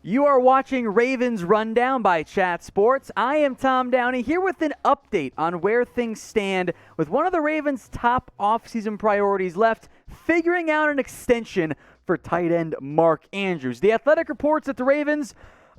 You are watching Ravens Rundown by Chat Sports. I am Tom Downey here with an update on where things stand with one of the Ravens' top offseason priorities left, figuring out an extension for tight end Mark Andrews. The Athletic reports that the Ravens,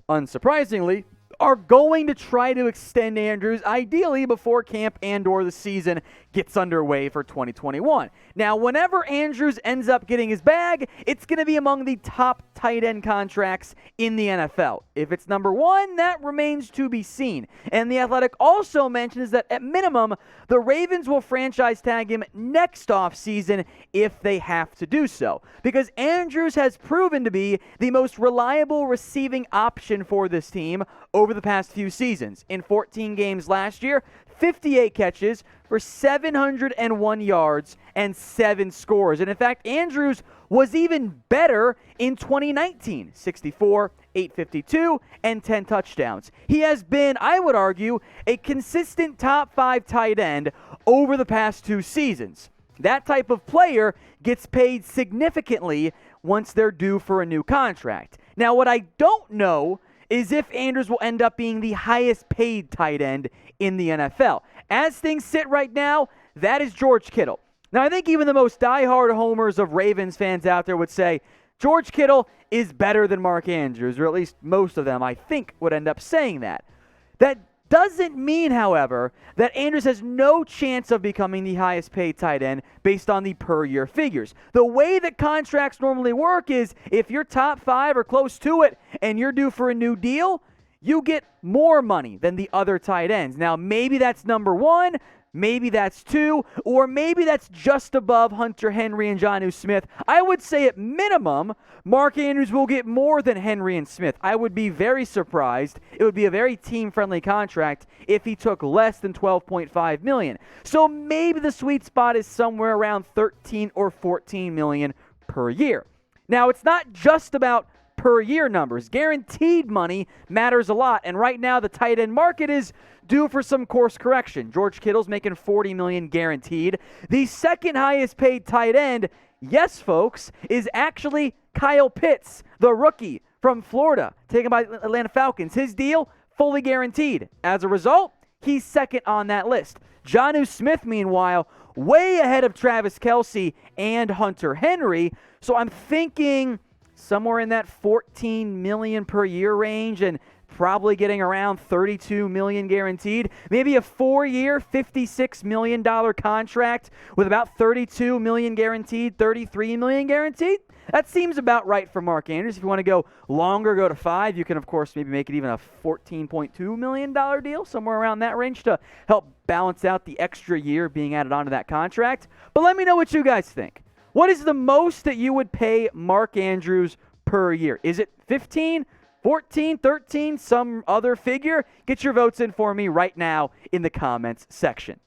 unsurprisingly, are going to try to extend Andrews, ideally before camp and/or the season gets underway for 2021. Now, whenever Andrews ends up getting his bag, it's going to be among the top tight end contracts in the NFL. If it's number one, that remains to be seen. And the Athletic also mentions that at minimum, the Ravens will franchise tag him next offseason if they have to do so, because Andrews has proven to be the most reliable receiving option for this team over the past few seasons. In 14 games last year, 58 catches for 701 yards and 7 scores. And in fact, Andrews was even better in 2019, 64, 852, and 10 touchdowns. He has been, I would argue, a consistent top 5 tight end over the past 2 seasons. That type of player gets paid significantly once they're due for a new contract. Now, what I don't know is if Andrews will end up being the highest paid tight end in the NFL. As things sit right now, that is George Kittle. Now, I think even the most diehard homers of Ravens fans out there would say George Kittle is better than Mark Andrews, or at least most of them, I think, would end up saying that. That doesn't mean, however, that Andrews has no chance of becoming the highest paid tight end based on the per year figures. The way that contracts normally work is if you're top 5 or close to it and you're due for a new deal, you get more money than the other tight ends. Now, maybe that's number 1, maybe that's 2, or maybe that's just above Hunter Henry and Jonnu Smith. I would say at minimum, Mark Andrews will get more than Henry and Smith. I would be very surprised. It would be a very team-friendly contract if he took less than $12.5 million. So maybe the sweet spot is somewhere around $13 or $14 million per year. Now, it's not just about per year numbers. Guaranteed money matters a lot, and right now the tight end market is due for some course correction. George Kittle's making $40 million guaranteed. The second highest paid tight end, yes folks, is actually Kyle Pitts, the rookie from Florida, taken by Atlanta Falcons. His deal, fully guaranteed. As a result, he's second on that list. Jonnu Smith, meanwhile, way ahead of Travis Kelce and Hunter Henry, so I'm thinking somewhere in that $14 million per year range and probably getting around $32 million guaranteed. Maybe a 4-year, $56 million contract with about $32 million guaranteed, $33 million guaranteed. That seems about right for Mark Andrews. If you want to go longer, go to 5. You can, of course, maybe make it even a $14.2 million deal, somewhere around that range to help balance out the extra year being added onto that contract. But let me know what you guys think. What is the most that you would pay Mark Andrews per year? Is it 15, 14, 13, some other figure? Get your votes in for me right now in the comments section.